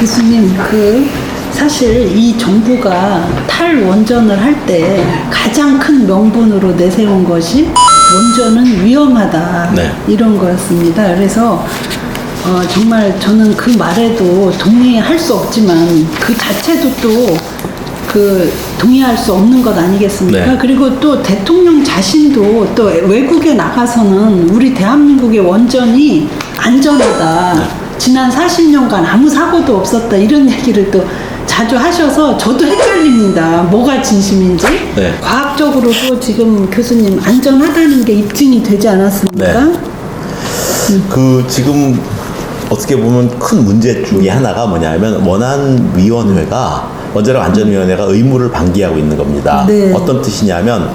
교수님, 사실 이 정부가 탈원전을 할 때 가장 큰 명분으로 내세운 것이 원전은 위험하다. 네. 이런 거였습니다. 그래서 정말 저는 그 말에도 동의할 수 없지만 그 자체도 또 동의할 수 없는 것 아니겠습니까? 네. 그리고 또 대통령 자신도 또 외국에 나가서는 우리 대한민국의 원전이 안전하다. 네. 지난 40년간 아무 사고도 없었다. 이런 얘기를 또 자주 하셔서 저도 헷갈립니다. 뭐가 진심인지. 네. 과학적으로도 지금 교수님 안전하다는 게 입증이 되지 않았습니까? 네. 지금 어떻게 보면 큰 문제 중에 하나가 뭐냐면 원자력 안전위원회가 의무를 방기하고 있는 겁니다. 네. 어떤 뜻이냐면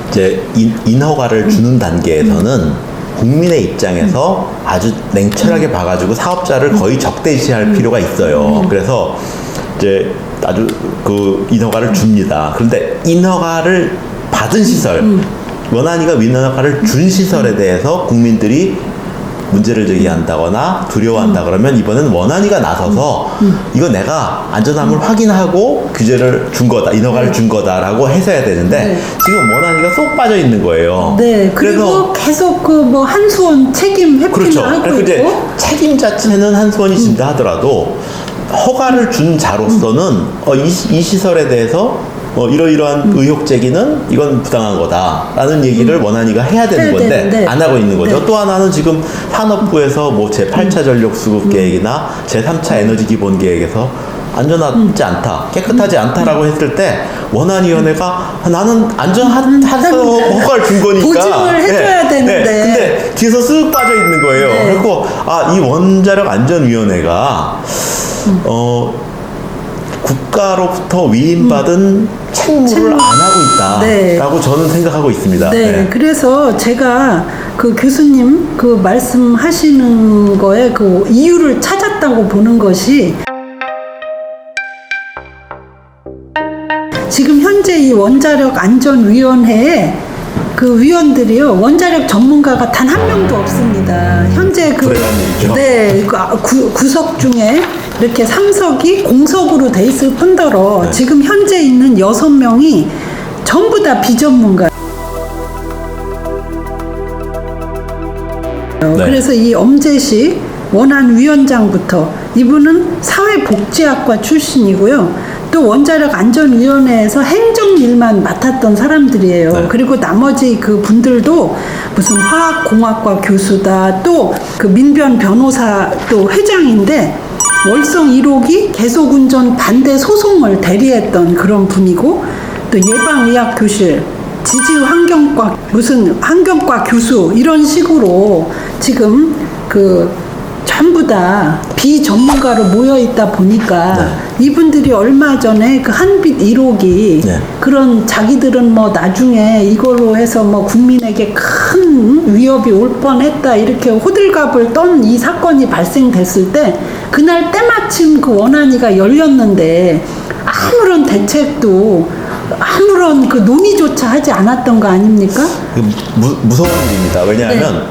이제 인허가를 주는 단계에서는 국민의 입장에서 아주 냉철하게 봐가지고 사업자를 거의 적대시할 필요가 있어요. 그래서 이제 아주 인허가를 줍니다. 그런데 인허가를 받은 시설, 원안위가 인허가를 준 시설에 대해서 국민들이 문제를 제기한다거나 두려워한다 그러면 이번엔 원안위가 나서서 이거 내가 안전함을 확인하고 규제를 준 거다, 인허가를 준 거다라고 해서야 되는데 네. 지금 원안위가 쏙 빠져 있는 거예요. 네, 그리고 계속 한수원 책임 회피를 그렇죠. 하고 그래서 이제 있고. 책임 자체는 한수원이 진다 하더라도 허가를 준 자로서는 이 시설에 대해서 이러이러한 의혹 제기는 이건 부당한 거다라는 얘기를 원안위가 해야 되는 건데 되는데. 안 하고 있는 거죠. 네. 또 하나는 지금 산업부에서 제8차 전력수급 계획이나 제3차 에너지 기본 계획에서 안전하지 않다, 깨끗하지 않다라고 했을 때 원안위원회가 나는 안전해서 허가를 준 거니까 보증을 해줘야 되는데. 근데 뒤에서 쓱 빠져 있는 거예요. 네. 그리고 이 원자력 안전위원회가 국가로부터 위임받은 책무를 안 하고 있다라고 저는 생각하고 있습니다. 네, 그래서 제가 교수님 말씀하시는 거에 이유를 찾았다고 보는 것이 지금 현재 이 원자력 안전위원회에 위원들이요, 원자력 전문가가 단 한 명도 없습니다. 현재 네, 구석 중에 이렇게 3석이 공석으로 돼 있을 뿐더러 네. 지금 현재 있는 6명이 전부 다 비전문가. 네. 그래서 이 엄재식 원안위원장부터 이분은 사회복지학과 출신이고요. 또 원자력 안전위원회에서 행정일만 맡았던 사람들이에요. 네. 그리고 나머지 분들도 무슨 화학공학과 교수다, 또 민변 변호사 또 회장인데 월성 1호기 계속운전 반대 소송을 대리했던 그런 분이고, 또 예방의학교실, 지질환경과 무슨 환경과 교수 이런 식으로 지금 전부 다 비전문가로 모여 있다 보니까 네. 이분들이 얼마 전에 한빛 1호기 네. 그런 자기들은 나중에 이걸로 해서 국민에게 큰 위협이 올 뻔했다 이렇게 호들갑을 떤 이 사건이 발생됐을 때 그날 때마침 원안위가 열렸는데 아무런 대책도 아무런 논의조차 하지 않았던 거 아닙니까? 무서운 일입니다. 왜냐하면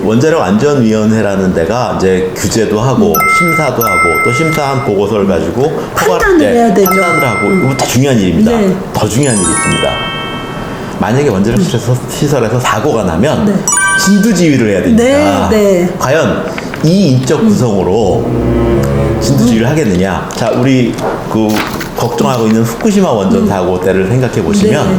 원자력 안전위원회라는 데가 이제 규제도 하고 심사도 하고 또 심사한 보고서를 가지고 판단을 해야 되죠. 판단을 하고 이거 다 중요한 일입니다. 네. 더 중요한 일이 있습니다. 만약에 원자력 시설에서 사고가 나면 네. 진두지휘를 해야 됩니다. 네, 네. 과연 이 인적 구성으로 진두지휘를 하겠느냐? 자, 우리 걱정하고 있는 후쿠시마 원전 사고 때를 생각해 보시면 네.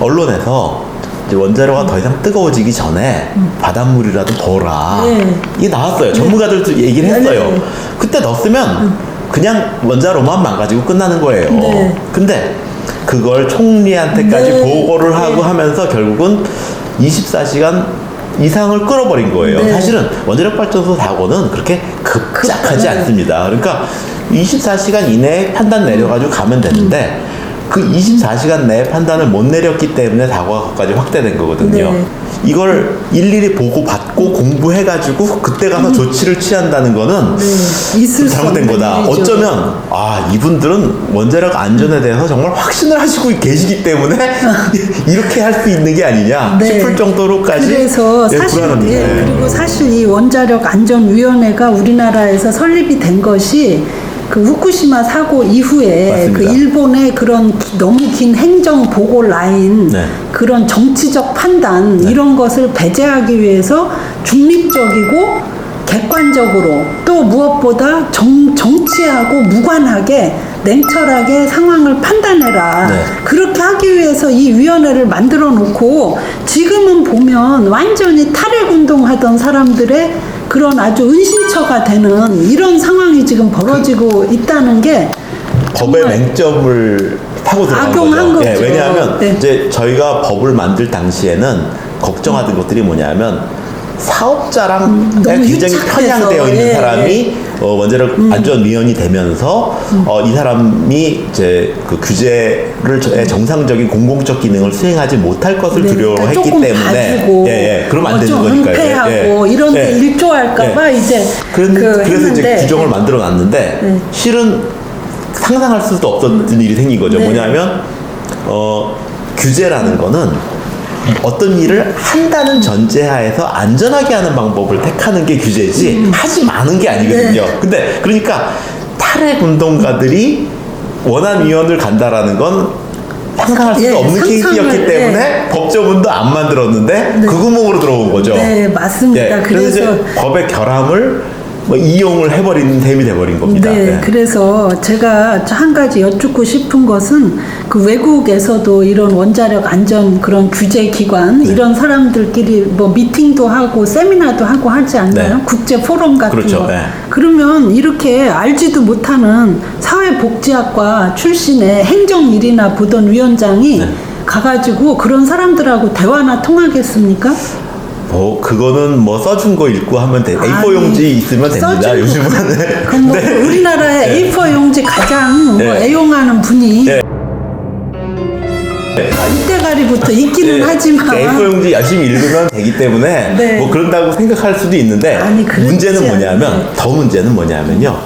언론에서 이제 원자로가 더 이상 뜨거워지기 전에 바닷물이라도 넣어라. 네. 이게 나왔어요. 전문가들도 얘기를 했어요. 네. 그때 넣었으면 그냥 원자로만 망가지고 끝나는 거예요. 네. 근데 그걸 총리한테까지 네. 보고를 하고 네. 하면서 결국은 24시간 이상을 끌어버린 거예요. 네. 사실은 원자력 발전소 사고는 그렇게 급작하지 네. 않습니다. 그러니까 24시간 이내에 판단 내려가지고 가면 되는데 그 24시간 내에 판단을 못 내렸기 때문에 사고까지 확대된 거거든요. 네. 이걸 일일이 보고 받고 공부해가지고 그때 가서 조치를 취한다는 거는 있을 수 잘못된 없는 거다. 일이죠. 어쩌면 이분들은 원자력 안전에 대해서 정말 확신을 하시고 계시기 때문에 이렇게 할 수 있는 게 아니냐 싶을 정도로까지 그래서 사실 불안합니다. 그리고 사실 이 원자력 안전위원회가 우리나라에서 설립이 된 것이 그 후쿠시마 사고 이후에 맞습니다. 그 일본의 그런 너무 긴 행정 보고 라인 네. 그런 정치적 판단 이런 것을 배제하기 위해서 중립적이고 객관적으로 또 무엇보다 정치하고 무관하게 냉철하게 상황을 판단해라. 네. 그렇게 하기 위해서 이 위원회를 만들어 놓고 지금은 보면 완전히 탈핵운동하던 사람들의 그런 아주 은신처가 되는 이런 상황이 지금 벌어지고 있다는 게 법의 맹점을 타고 들어간 악용한 거죠. 거죠. 왜냐하면 네. 이제 저희가 법을 만들 당시에는 걱정하던 것들이 뭐냐면 사업자랑 너무 굉장히 유착해서, 편향되어 있는 예, 사람이 원자력 안전위원이 되면서 이 사람이 이제 그 규제를 정상적인 공공적 기능을 수행하지 못할 것을 네, 두려워했기 조금 때문에 봐주고 그러면 안 되는 좀 거니까요. 은폐하고 이런 데 일조할까봐 이제 그래서 했는데, 이제 규정을 만들어 놨는데 실은 상상할 수도 없었던 일이 생긴 거죠. 네. 뭐냐면 규제라는 거는 어떤 일을 한다는 전제하에서 안전하게 하는 방법을 택하는 게 규제지 하지 마는 게 아니거든요. 네. 근데 그러니까 탈핵 운동가들이 원안위원을 간다라는 건 상상할 수도 없는 케이스였기 때문에 법조문도 안 만들었는데 그 구멍으로 들어온 거죠. 네, 맞습니다. 그래서 이제 법의 결함을 이용을 해버리는 셈이 돼버린 겁니다. 네, 그래서 제가 한 가지 여쭙고 싶은 것은 그 외국에서도 이런 원자력 안전 그런 규제 기관 이런 사람들끼리 뭐 미팅도 하고 세미나도 하고 하지 않나요? 네. 국제 포럼 같은 그렇죠. 거. 네. 그러면 이렇게 알지도 못하는 사회복지학과 출신의 행정일이나 보던 위원장이 가가지고 그런 사람들하고 대화나 통하겠습니까? 그거는 뭐 써준 거 읽고 하면 돼. A4 용지 있으면 됩니다. 요즘은. 그럼 뭐 우리나라에 A4 용지 가장 뭐 애용하는 분이 이때가리부터 있기는 하지만 A4 용지 열심히 읽으면 되기 때문에 뭐 그런다고 생각할 수도 있는데 문제는 뭐냐면 더 문제는 뭐냐면요.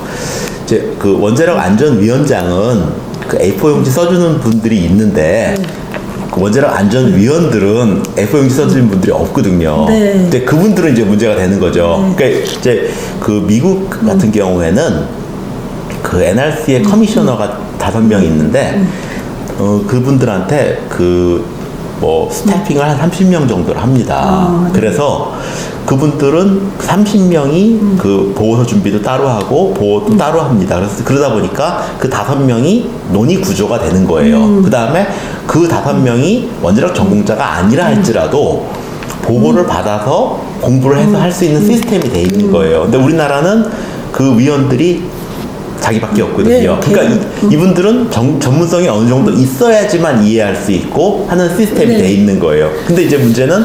이제 그 원자력 안전위원장은 그 A4 용지 써주는 분들이 있는데 원자력 안전위원들은 A4 용지 써주는 분들이 없거든요. 근데 그분들은 이제 문제가 되는 거죠. 그러니까 이제 그 미국 같은 경우에는 그 NRC의 커미셔너가 5명 있는데 그분들한테 뭐 스태핑을 한 30명 정도를 합니다. 그래서 그분들은 30명이 그 보호서 준비도 따로 하고 보호도 따로 합니다. 그래서 그러다 보니까 그 5명이 논의 구조가 되는 거예요. 그 다음에 그 5명이 원자력 전공자가 아니라 할지라도 보고를 받아서 공부를 해서 할 수 있는 시스템이 돼 있는 거예요. 근데 우리나라는 그 위원들이 자기밖에 없거든요. 그러니까 이분들은 전문성이 어느 정도 있어야지만 이해할 수 있고 하는 시스템이 돼 있는 거예요. 근데 이제 문제는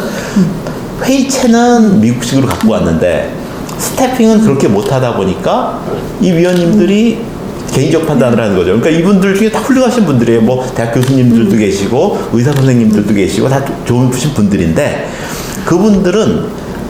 회의체는 미국식으로 갖고 왔는데 스태핑은 그렇게 못하다 보니까 이 위원님들이 개인적 판단을 하는 거죠. 그러니까 이분들 중에 다 훌륭하신 분들이에요. 뭐 대학 교수님들도 계시고 의사 선생님들도 계시고 다 좋으신 분들인데 그분들은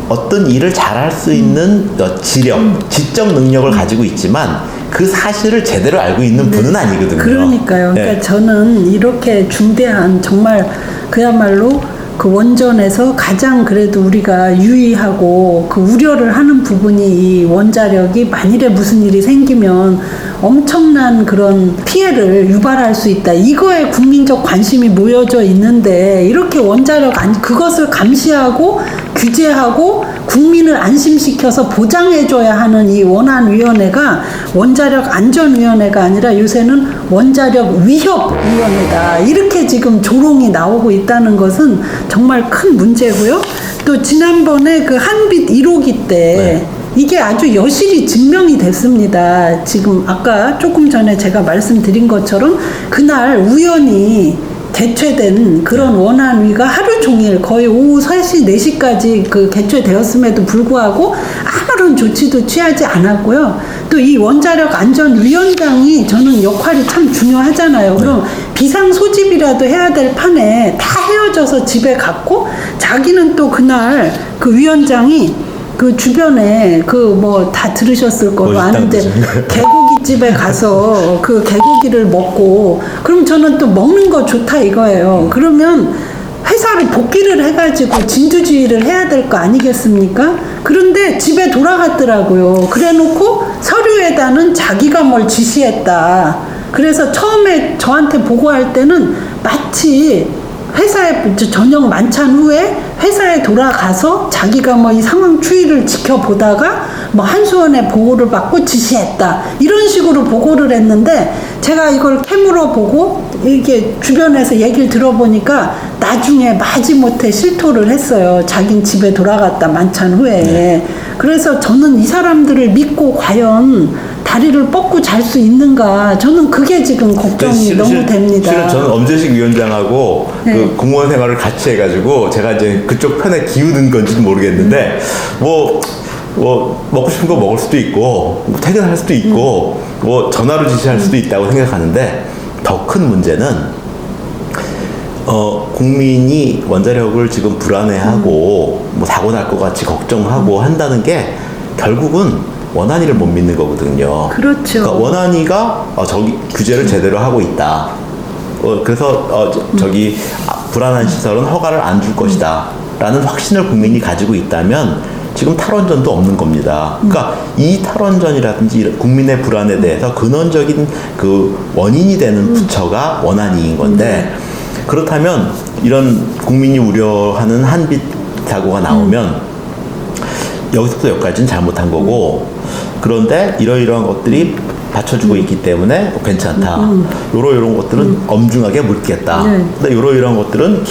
어떤 일을 잘할 수 있는 지력, 지적 능력을 가지고 있지만 그 사실을 제대로 알고 있는 분은 아니거든요. 그러니까요. 그러니까 저는 이렇게 중대한 정말 그야말로 그 원전에서 가장 그래도 우리가 유의하고 그 우려를 하는 부분이 이 원자력이 만일에 무슨 일이 생기면 엄청난 그런 피해를 유발할 수 있다. 이거에 국민적 관심이 모여져 있는데 이렇게 원자력 그것을 감시하고 규제하고 국민을 안심시켜서 보장해줘야 하는 이 원안위원회가 원자력 안전위원회가 아니라 요새는 원자력 위협위원회다. 이렇게 지금 조롱이 나오고 있다는 것은 정말 큰 문제고요. 또 지난번에 그 한빛 1호기 때 이게 아주 여실히 증명이 됐습니다. 지금 아까 조금 전에 제가 말씀드린 것처럼 그날 우연히 개최된 그런 원안위가 하루 종일 거의 오후 3시, 4시까지 그 개최되었음에도 불구하고 아무런 아무런 조치도 취하지 않았고요. 또 이 원자력 안전위원장이 저는 역할이 참 중요하잖아요. 그럼 비상 소집이라도 해야 될 판에 다 헤어져서 집에 갔고, 자기는 또 그날 그 위원장이 그 주변에 그 뭐 다 들으셨을 거로 아는데 개고기집에 가서 그 개고기를 먹고, 그럼 저는 또 먹는 거 좋다 이거예요. 그러면 회사를 복귀를 해가지고 진두지휘를 해야 될 거 아니겠습니까? 그런데 집에 돌아갔더라고요. 그래놓고 서류에다는 자기가 뭘 지시했다. 그래서 처음에 저한테 보고할 때는 마치 회사에 저녁 만찬 후에 회사에 돌아가서 자기가 뭐 이 상황 추이를 지켜보다가 뭐 한수원에 보고를 받고 지시했다 이런 식으로 보고를 했는데, 제가 이걸 캐물어 보고 이렇게 주변에서 얘기를 들어보니까 나중에 마지못해 실토를 했어요. 자긴 집에 돌아갔다 만찬 후에. 그래서 저는 이 사람들을 믿고 과연 다리를 뻗고 잘 수 있는가, 저는 그게 지금 걱정이 너무 됩니다. 실은 저는 엄재식 위원장하고 그 공무원 생활을 같이 해가지고 제가 이제 그쪽 편에 기우는 건지는 모르겠는데 뭐 먹고 싶은 거 먹을 수도 있고 뭐 퇴근할 수도 있고 뭐 전화로 지시할 수도 있다고 생각하는데, 더 큰 문제는 국민이 원자력을 지금 불안해하고 뭐 사고 날 것 같이 걱정하고 한다는 게 결국은 원안위를 못 믿는 거거든요. 그렇죠. 그러니까 원안위가 저기 규제를 제대로 하고 있다. 그래서 저기 불안한 시설은 허가를 안 줄 것이다. 라는 확신을 국민이 가지고 있다면 지금 탈원전도 없는 겁니다. 그러니까 이 탈원전이라든지 국민의 불안에 대해서 근원적인 그 원인이 되는 부처가 원안위인 건데, 그렇다면 이런 국민이 우려하는 한빛 사고가 나오면 여기서부터 여기까지는 잘못한 거고, 그런데 이러이러한 것들이 받쳐주고 있기 때문에 괜찮다. 요런 것들은 엄중하게 물겠다. 근데 요런 것들은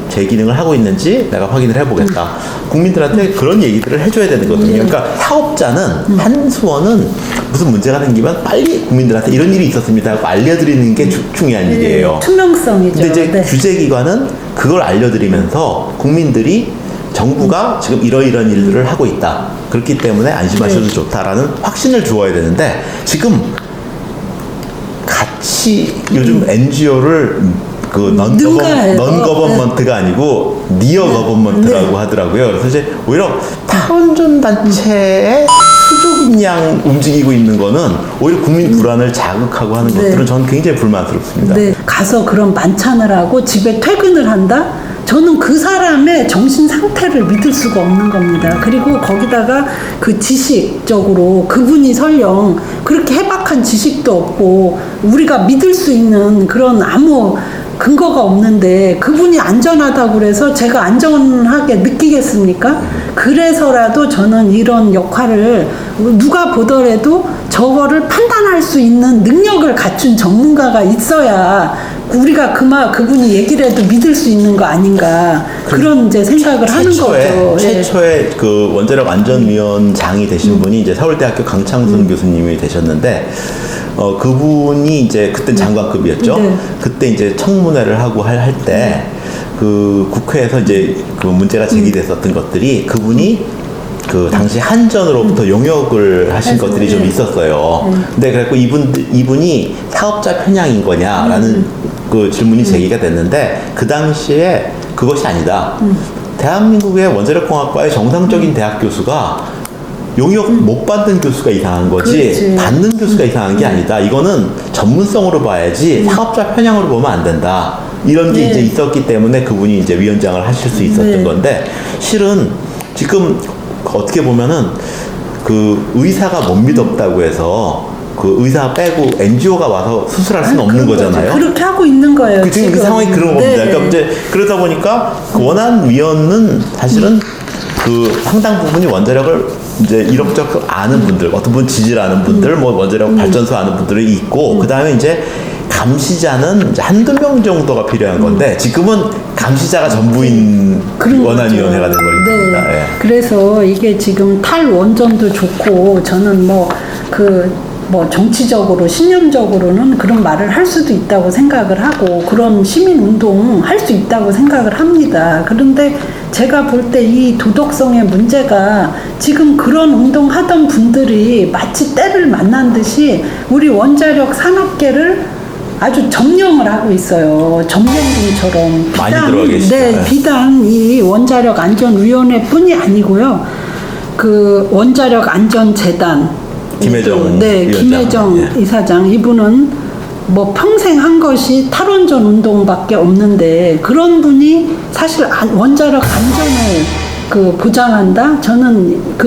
제 기능을 하고 있는지 내가 확인을 해보겠다. 국민들한테 그런 얘기들을 해줘야 되는 거거든요. 그러니까 사업자는 한수원은 무슨 문제가 생기면 빨리 국민들한테 이런 일이 있었습니다 하고 알려드리는 게 중요한 일이에요. 투명성이죠. 근데 이제 규제기관은 그걸 알려드리면서 국민들이 정부가 지금 이러이러한 일들을 하고 있다. 그렇기 때문에 안심하셔도 좋다라는 확신을 주어야 되는데, 지금 같이 요즘 NGO를 그 넌거버먼트가 아니고 니어거버먼트라고 하더라고요. 그래서 이제 오히려 탈원전 단체의 수족인 양 움직이고 있는 거는 오히려 국민 불안을 자극하고 하는 것들은 저는 굉장히 불만스럽습니다. 가서 그런 만찬을 하고 집에 퇴근을 한다? 저는 그 사람의 정신 상태를 믿을 수가 없는 겁니다. 그리고 거기다가 그 지식적으로 그분이 설령 그렇게 해박한 지식도 없고 우리가 믿을 수 있는 그런 아무 근거가 없는데 그분이 안전하다고 그래서 제가 안전하게 느끼겠습니까? 그래서라도 저는 이런 역할을 누가 보더라도 저거를 판단할 수 있는 능력을 갖춘 전문가가 있어야 우리가 그분이 얘기를 해도 믿을 수 있는 거 아닌가, 그런 이제 생각을 하는 거죠. 최초에 그 원자력 안전위원장이 되신 분이 이제 서울대학교 강창순 교수님이 되셨는데, 그분이 이제 그때 장관급이었죠. 그때 이제 청문회를 하고 할 때 그 국회에서 이제 그 문제가 제기됐었던 것들이 그분이 그 당시 한전으로부터 용역을 하신 것들이 좀 있었어요. 근데 그래갖고 이분이 사업자 편향인 거냐라는 그 질문이 제기가 됐는데, 그 당시에 그것이 아니다. 대한민국의 원자력공학과의 정상적인 대학 교수가 용역 못 받는 교수가 이상한 거지 받는 교수가 이상한 게 아니다. 이거는 전문성으로 봐야지 사업자 편향으로 보면 안 된다. 이런 게 이제 있었기 때문에 그분이 이제 위원장을 하실 수 있었던 건데, 실은 지금 어떻게 보면은 그 의사가 못 믿었다고 해서 그 의사 빼고 NGO가 와서 수술할 수는 없는 거잖아요. 그렇게 하고 있는 거예요. 지금 그 상황이 그런 겁니다. 그러니까 이제 그러다 보니까 그 원안위원은 사실은 그 상당 부분이 원자력을 이제 이력저력 아는 분들, 어떤 분 지지하는 분들, 뭐 원자력 발전소 아는 분들이 있고, 그 다음에 이제 감시자는 이제 한두 명 정도가 필요한 건데, 지금은 감시자가 전부인 원안위원회가 된 겁니다. 그래서 이게 지금 탈원전도 좋고, 저는 뭐 그 뭐 정치적으로 신념적으로는 그런 말을 할 수도 있다고 생각을 하고 그런 시민운동 할 수 있다고 생각을 합니다. 그런데 제가 볼 때 이 도덕성의 문제가 지금 그런 운동하던 분들이 마치 때를 만난 듯이 우리 원자력 산업계를 아주 점령을 하고 있어요. 점령군처럼. 많이 들어가 계시죠. 네, 비단 이 원자력 안전위원회뿐이 아니고요. 그 원자력 안전재단 김혜정 네, 위원장. 김혜정 예. 이사장 이분은 뭐 평생 한 것이 탈원전 운동밖에 없는데 그런 분이 사실 원자력 안전을 그 보장한다? 저는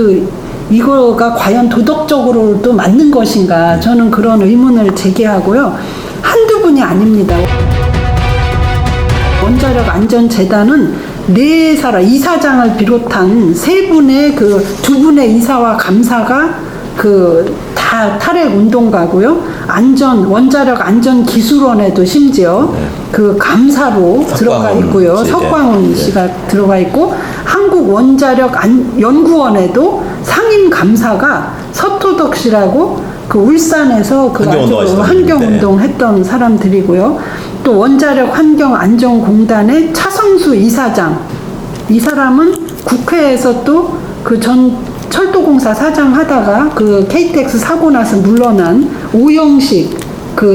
이거가 과연 도덕적으로도 맞는 것인가? 저는 그런 의문을 제기하고요. 한두 분이 아닙니다. 원자력 안전재단은 네 사람, 이사장을 비롯한 세 분의 두 분의 이사와 감사가 다 탈핵 운동가고요. 원자력 안전기술원에도 심지어 그 감사로 들어가 있고요. 석광훈 씨가 들어가 있고, 한국 원자력 연구원에도 상임 감사가 서토덕 씨라고 울산에서 환경운동 했던 사람들이고요. 또 원자력 환경안전공단의 차성수 이사장, 이 사람은 국회에서 또 철도공사 사장 하다가 KTX 사고 나서 물러난 오영식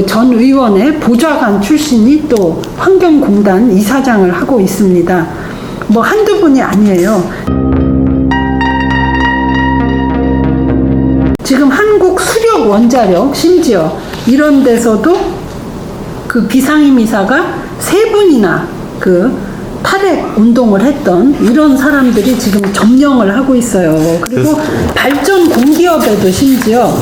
전 의원의 보좌관 출신이 또 환경공단 이사장을 하고 있습니다. 뭐 한두 분이 아니에요. 지금 한국 수력 원자력 심지어 이런 데서도 비상임 이사가 세 분이나 탈핵 운동을 했던 이런 사람들이 지금 점령을 하고 있어요. 그리고 발전 공기업에도 심지어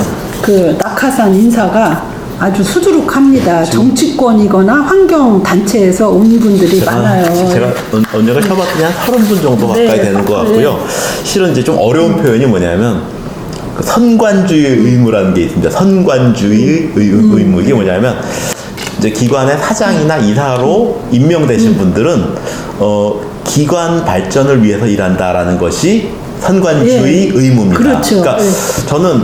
낙하산 인사가 아주 수두룩합니다. 정치권이거나 환경단체에서 온 분들이 많아요. 제가 언제가 쳐봤더니 한 30분 정도 가까이 되는 것 같고요. 실은 이제 좀 어려운 표현이 뭐냐면 선관주의 의무라는 게 있습니다. 선관주의 의무. 이게 뭐냐면 이제 기관의 사장이나 이사로 임명되신 분들은 기관 발전을 위해서 일한다라는 것이 선관주의 의무입니다. 그렇죠. 그러니까 저는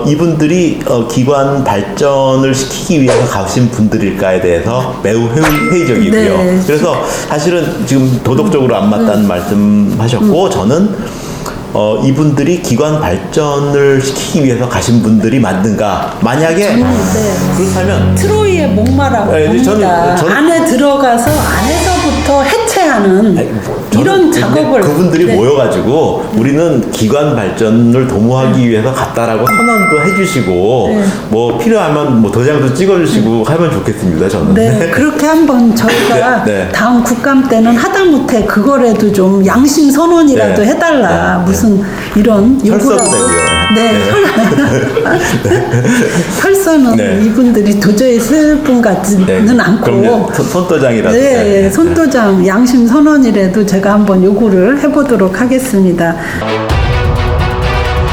이분들이 기관 발전을 시키기 위해서 가신 분들일까에 대해서 매우 회의적이고요. 네. 그래서 사실은 지금 도덕적으로 안 맞다는 말씀하셨고 저는 이분들이 기관 발전을 시키기 위해서 가신 분들이 맞는가? 만약에 그렇다면 트로이의 목마라고 봅니다. 안에 들어가서 안에서부터 해체하는 이런 작업을 그분들이 모여가지고 우리는 기관 발전을 도모하기 위해서 갔다라고 선언도 해주시고 뭐 필요하면 뭐 도장도 찍어주시고 하면 좋겠습니다. 저는. 네, 그렇게 한번 저희가 다음 국감 때는 하다못해 그거라도 좀 양심 선언이라도 해달라. 무슨 이런 요구라고. 설서는 이분들이 도저히 쓸 분 같지는 않고 손도장이라도 손도장 양심 선언이라도 제가 한번 요구를 해보도록 하겠습니다.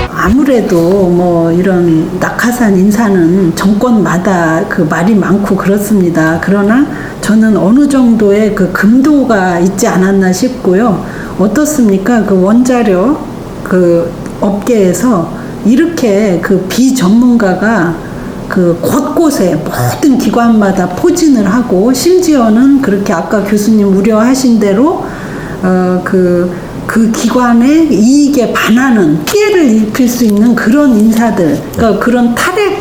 아무래도 뭐 이런 낙하산 인사는 정권마다 말이 많고 그렇습니다. 그러나 저는 어느 정도의 금도가 있지 않았나 싶고요. 어떻습니까? 원자력 업계에서 이렇게 비전문가가 곳곳에 모든 기관마다 포진을 하고 심지어는 그렇게 아까 교수님 우려하신 대로 그 기관의 이익에 반하는 피해를 입힐 수 있는 그런 인사들, 그러니까 그런 탈핵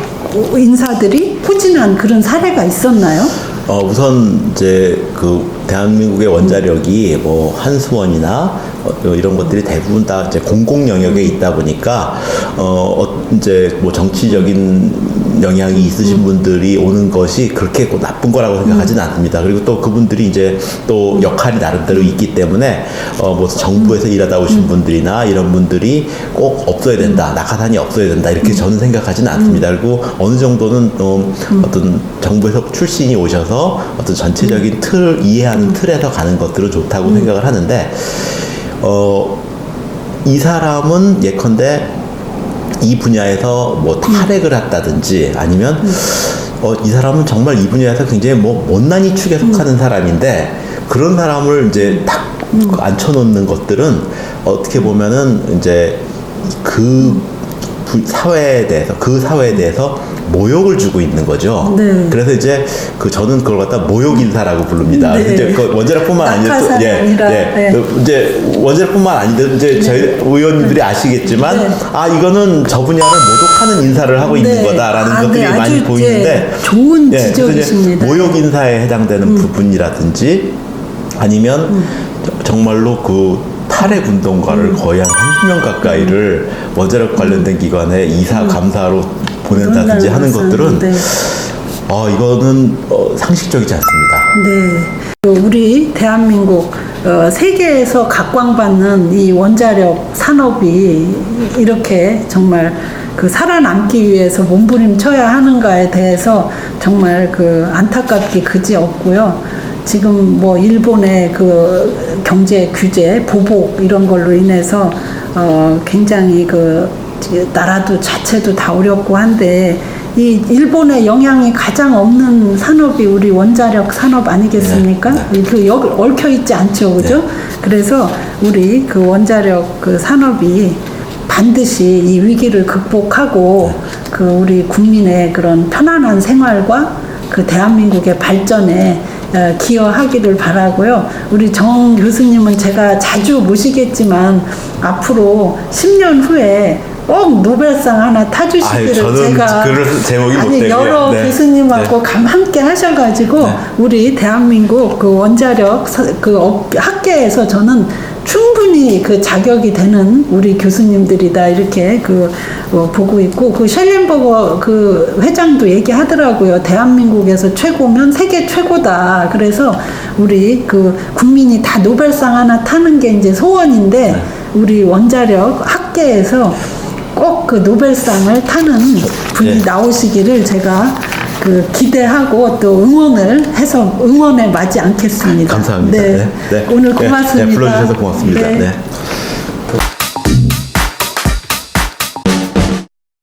인사들이 포진한 그런 사례가 있었나요? 우선 이제 대한민국의 원자력이 뭐 한수원이나 이런 것들이 대부분 다 이제 공공 영역에 있다 보니까 이제 뭐 정치적인 영향이 있으신 분들이 오는 것이 그렇게 나쁜 거라고 생각하지는 않습니다. 그리고 또 그분들이 이제 또 역할이 나름대로 있기 때문에 뭐 정부에서 일하다 오신 분들이나 이런 분들이 꼭 없어야 된다, 낙하산이 없어야 된다 이렇게 저는 생각하지는 않습니다. 그리고 어느 정도는 어떤 정부에서 출신이 오셔서 어떤 전체적인 틀을 이해하는 틀에서 가는 것들은 좋다고 생각을 하는데 이 사람은 예컨대 이 분야에서 뭐 탈핵을 했다든지 아니면 이 사람은 정말 이 분야에서 굉장히 뭐 못난이 축에 속하는 사람인데 그런 사람을 이제 딱 앉혀놓는 것들은 어떻게 보면은 이제 그 사회에 대해서 그 사회에 대해서 모욕을 주고 있는 거죠. 네. 그래서 이제 저는 그걸 갖다 모욕 인사라고 부릅니다. 네. 이제 그 원자력뿐만 아니라 또 아니라, 네. 이제 원자력뿐만 아니라 이제 저희 의원님들이 아시겠지만 네. 이거는 저 분야를 모독하는 인사를 하고 있는 네. 거다라는 것들이 네, 많이 아주 보이는데 좋은 그래서 이제 지적이십니다. 모욕 인사에 해당되는 부분이라든지 아니면 정말로 그 탈핵 운동가를 거의 한 30년 가까이를 원자력 관련된 기관에 이사 감사로 보낸다든지 하는 것들은 네. 이거는 상식적이지 않습니다. 네. 우리 대한민국 세계에서 각광받는 이 원자력 산업이 이렇게 정말 그 살아남기 위해서 몸부림쳐야 하는가에 대해서 정말 그 안타깝기 그지 없고요. 지금 뭐 일본의 그 경제 규제, 보복 이런 걸로 인해서 굉장히 그 나라도 자체도 다 어렵고 한데 이 일본의 영향이 가장 없는 산업이 우리 원자력 산업 아니겠습니까? 그 여기 얽혀 있지 않죠, 그죠? 그래서 우리 그 원자력 그 산업이 반드시 이 위기를 극복하고 그 우리 국민의 그런 편안한 생활과 그 대한민국의 발전에 기여하기를 바라고요. 우리 정 교수님은 제가 자주 모시겠지만 앞으로 10년 후에 꼭 노벨상 하나 타주시기를 저는 제가 그럴 제목이 못 되고요. 여러 네. 교수님하고 함께 하셔가지고 우리 대한민국 그 원자력 학계에서 저는 충분히 그 자격이 되는 우리 교수님들이다 이렇게 보고 있고 그 셸렌버거 그 회장도 얘기하더라고요. 대한민국에서 최고면 세계 최고다. 그래서 우리 그 국민이 다 노벨상 하나 타는 게 이제 소원인데 우리 원자력 학계에서 꼭 그 노벨상을 타는 분이 나오시기를 제가 그 기대하고 또 응원에 마지 않겠습니다. 감사합니다. 네. 오늘 고맙습니다. 불러주셔서 고맙습니다. 네.